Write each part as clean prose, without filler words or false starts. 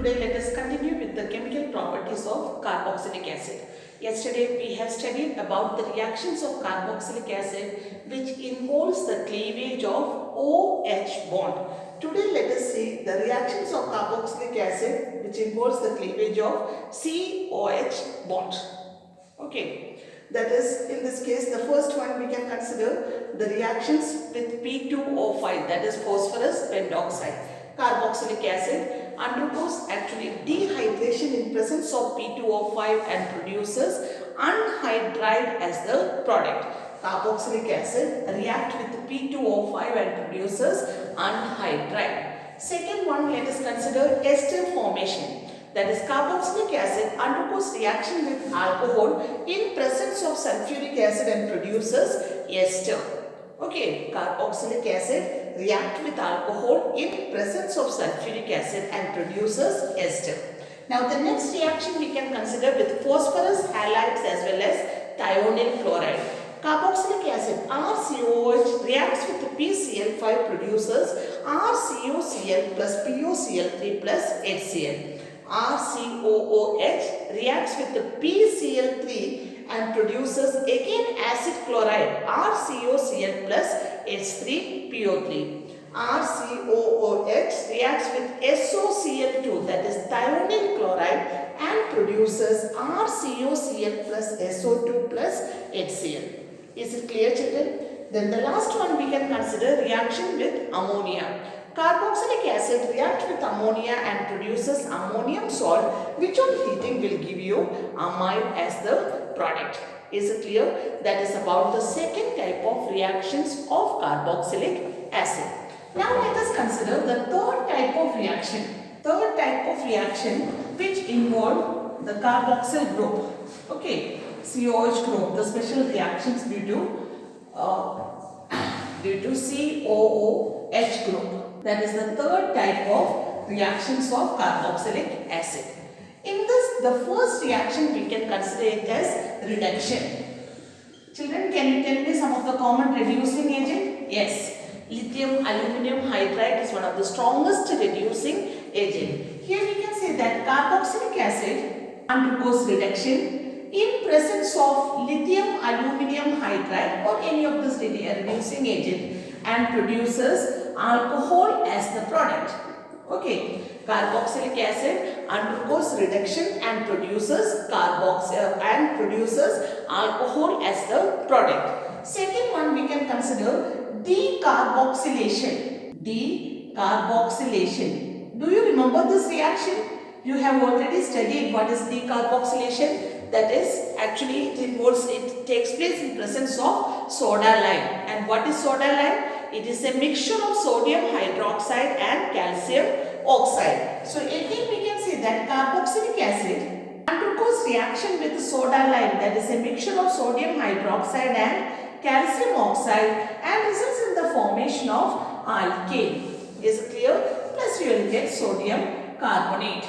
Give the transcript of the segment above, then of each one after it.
Today let us continue with the chemical properties of carboxylic acid. Yesterday we have studied about the reactions of carboxylic acid which involves the cleavage of OH bond. Today let us see the reactions of carboxylic acid which involves the cleavage of COH bond. Okay, that is, in this case, the first one we can consider the reactions with P2O5, that is phosphorus pentoxide. Carboxylic acid undergoes actually dehydration in presence of P2O5 and produces anhydride as the product. Carboxylic acid react with P2O5 and produces anhydride. Second one, let us consider ester formation. That is, carboxylic acid undergoes reaction with alcohol in presence of sulfuric acid and produces ester. Okay, carboxylic acid react with alcohol in presence of sulfuric acid and produces ester. Now the next reaction we can consider with phosphorus halides as well as thionyl chloride. Carboxylic acid RCOH reacts with PCl5 produces RCOCl plus POCl3 plus HCl. RCOOH reacts with the PCl3 and produces again acid chloride RCOCl plus H3PO3. RCOOH reacts with SOCl2, that is thionyl chloride, and produces RCOCl plus SO2 plus HCl. Is it clear, children? Then the last one we can consider reaction with ammonia. Carboxylic acid reacts with ammonia and produces ammonium salt, which on heating will give you amide as the product. Is it clear? That is about the second type of reactions of carboxylic acid. Now let us consider the third type of reaction. Third type of reaction which involve the carboxyl group. Okay, COH group, the special reactions due to COOH group. That is the third type of reactions of carboxylic acid. In this, the first reaction we can consider it as reduction. Children, can you tell me some of the common reducing agent? Yes, lithium aluminum hydride is one of the strongest reducing agent. Here we can say that carboxylic acid undergoes reduction in presence of lithium aluminum hydride or any of this reducing agent and produces alcohol as the product. Okay, carboxylic acid undergoes reduction and produces alcohol as the product. Second one we can consider decarboxylation. Decarboxylation. Do you remember this reaction? You have already studied what is decarboxylation. That is, actually it takes place in presence of soda lime. And what is soda lime? It is a mixture of sodium hydroxide and calcium oxide. So again we can say that carboxylic acid undergoes reaction with soda lime, that is a mixture of sodium hydroxide and calcium oxide, and results in the formation of alkane. Is it clear? Plus you will get sodium carbonate.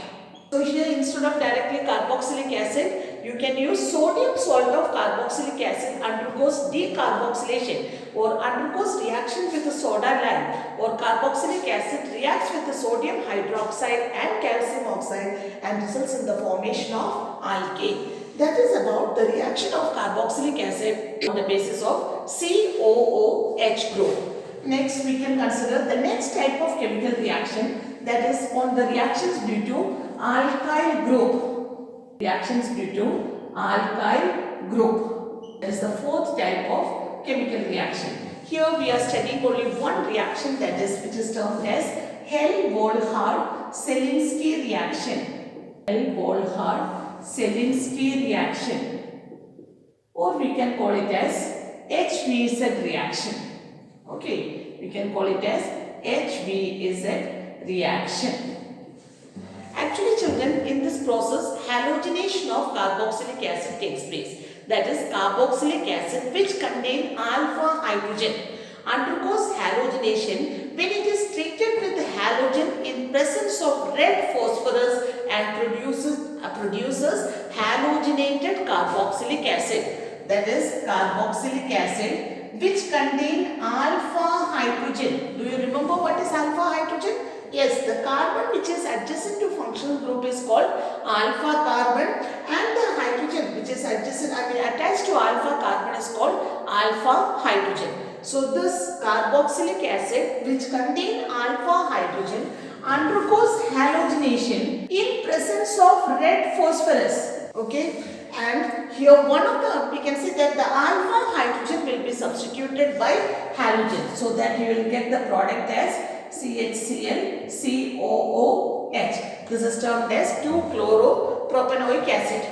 So here instead of directly carboxylic acid, you can use sodium salt of carboxylic acid undergoes decarboxylation or undergoes reaction with the soda lime, or carboxylic acid reacts with the sodium hydroxide and calcium oxide and results in the formation of alkane. That is about the reaction of carboxylic acid on the basis of COOH group. Next we can consider the next type of chemical reaction, that is on the reactions due to alkyl group. Reactions due to alkyl group. That is the fourth type of chemical reaction. Here we are studying only one reaction, that is which is termed as Hell-Volhard-Selinsky reaction. Hell-Volhard-Selinsky reaction, or we can call it as HVZ reaction. Okay, we can call it as HVZ reaction. Actually children, in this process halogenation of carboxylic acid takes place. That is, carboxylic acid which contain alpha hydrogen undergoes halogenation when it is treated with halogen in presence of red phosphorus and produces halogenated carboxylic acid. That is, carboxylic acid which contain alpha hydrogen. Do you remember what is alpha hydrogen? Yes, the carbon which is adjacent to functional group is called alpha carbon, and the hydrogen which is attached to alpha carbon is called alpha hydrogen. So this carboxylic acid which contain alpha hydrogen undergoes halogenation in presence of red phosphorus. Okay, and here we can see that the alpha hydrogen will be substituted by halogen, so that you will get the product as CHCl COOH. This is termed as 2-chloropropanoic acid.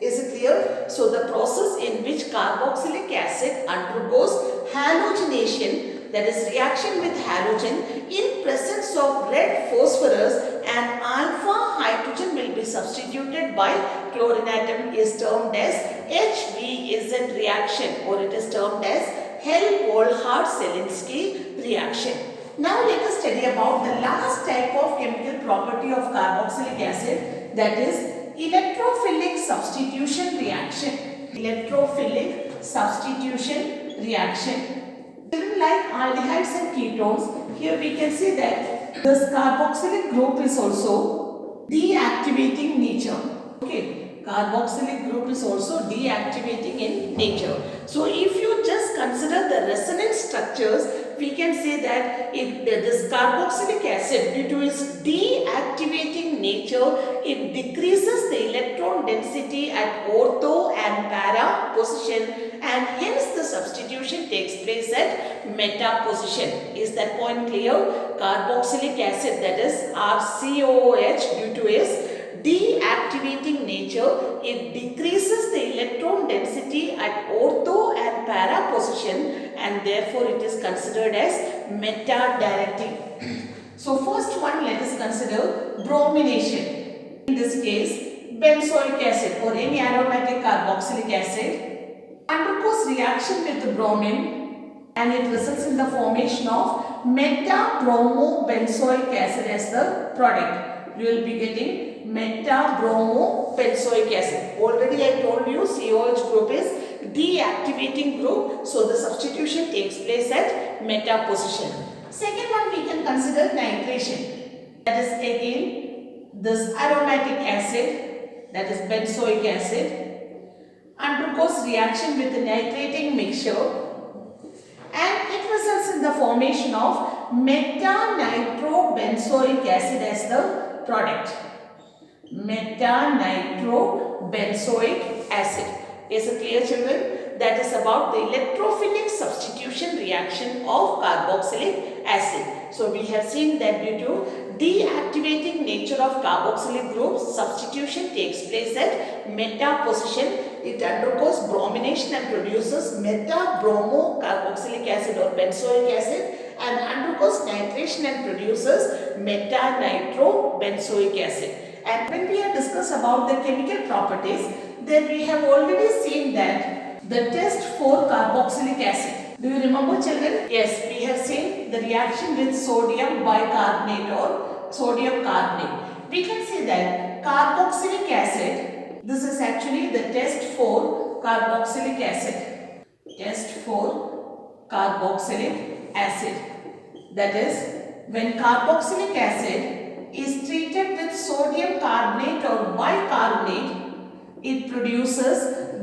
Is it clear? So the process in which carboxylic acid undergoes halogenation, that is reaction with halogen in presence of red phosphorus and alpha hydrogen will be substituted by chlorine atom, is termed as HVZ reaction, or it is termed as Hell-Volhard-Zelinsky reaction. Now let us study about the last type of chemical property of carboxylic acid, that is electrophilic substitution reaction. Electrophilic substitution reaction. Like aldehydes and ketones, here we can see that this carboxylic group is also deactivating nature. Okay, carboxylic group is also deactivating in nature. So if you just consider the resonance structures, we can say that this carboxylic acid, due to its deactivating nature, it decreases the electron density at ortho and para position, and hence the substitution takes place at meta position. Is that point clear? Carboxylic acid, that is RCOOH, due to its deactivating nature, it decreases the electron density at ortho and para position, and therefore it is considered as meta-directing. So first one, let us consider bromination. In this case, benzoic acid or any aromatic carboxylic acid undergoes reaction with the bromine, and it results in the formation of meta-bromobenzoic acid as the product. You will be getting meta-bromobenzoic acid. Already I told you COH group is deactivating group, so the substitution takes place at meta position. Second one, we can consider nitration. That is again this aromatic acid, that is benzoic acid, undergoes reaction with the nitrating mixture, and it results in the formation of meta-nitrobenzoic acid as the product. Meta-nitrobenzoic acid. Is it clear, children? That is about the electrophilic substitution reaction of carboxylic acid. So we have seen that due to deactivating nature of carboxylic groups, substitution takes place at meta position. It undergoes bromination and produces meta-bromo-carboxylic acid or benzoic acid, and undergoes nitration and produces meta-nitrobenzoic acid. And when we have discussed about the chemical properties, then we have already seen that the test for carboxylic acid. Do you remember, children? Yes, we have seen the reaction with sodium bicarbonate or sodium carbonate. We can see that carboxylic acid, this is actually the test for carboxylic acid. Test for carboxylic acid. That is, when carboxylic acid is treated with sodium carbonate or bicarbonate, it produces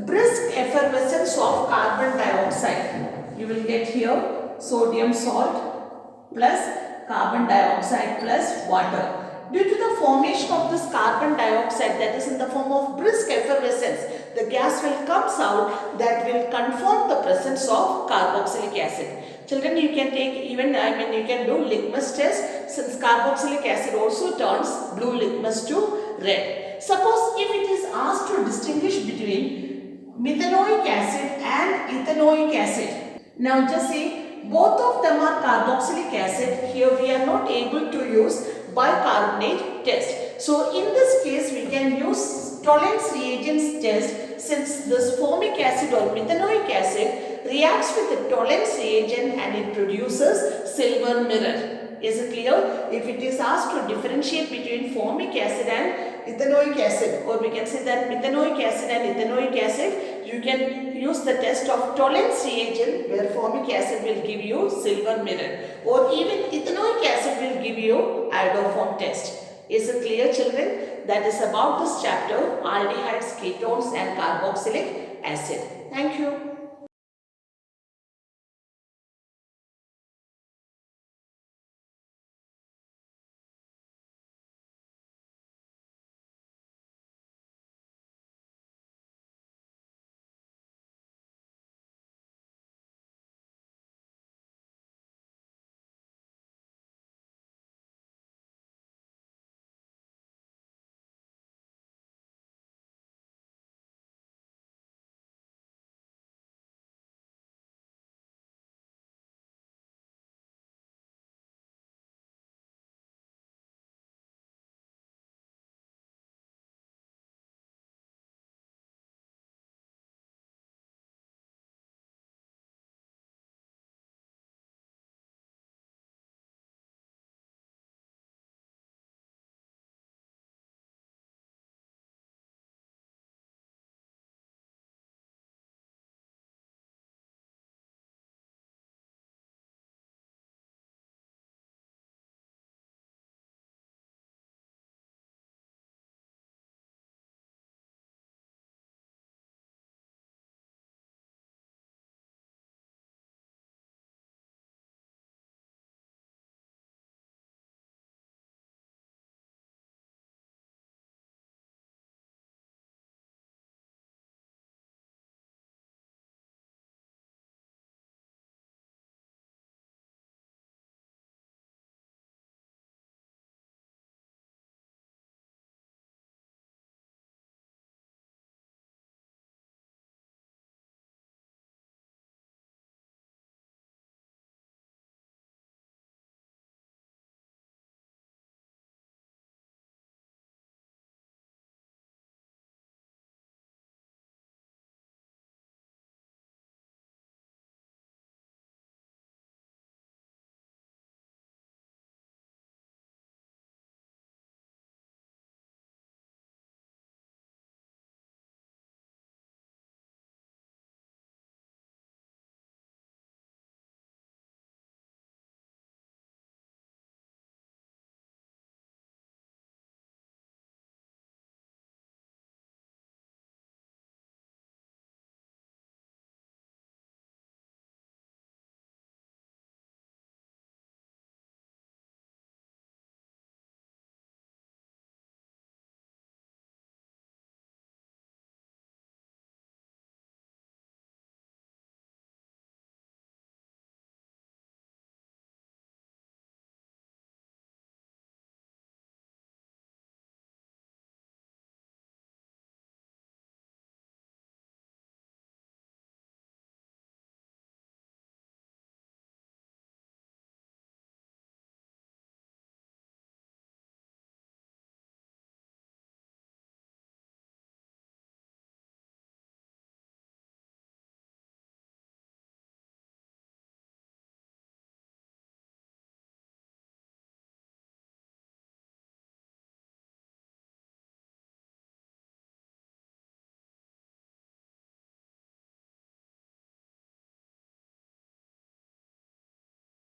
brisk effervescence of carbon dioxide. You will get here sodium salt plus carbon dioxide plus water. Due to the formation of this carbon dioxide, that is in the form of brisk effervescence, the gas will come out that will confirm the presence of carboxylic acid. Children, you can take you can do litmus test, since carboxylic acid also turns blue litmus to red. Suppose if it is asked to distinguish between methanoic acid and ethanoic acid. Now just see, both of them are carboxylic acid. Here we are not able to use bicarbonate test. So in this case we can use Tollens reagents test, since this formic acid or methanoic acid reacts with the Tollens reagent and it produces silver mirror. Is it clear? If it is asked to differentiate between formic acid and ethanoic acid, or we can say that methanoic acid and ethanoic acid, you can use the test of Tollens reagent where formic acid will give you silver mirror, or even ethanoic acid will give you iodoform test. Is it clear, children? That is about this chapter, aldehydes, ketones and carboxylic acid. Thank you.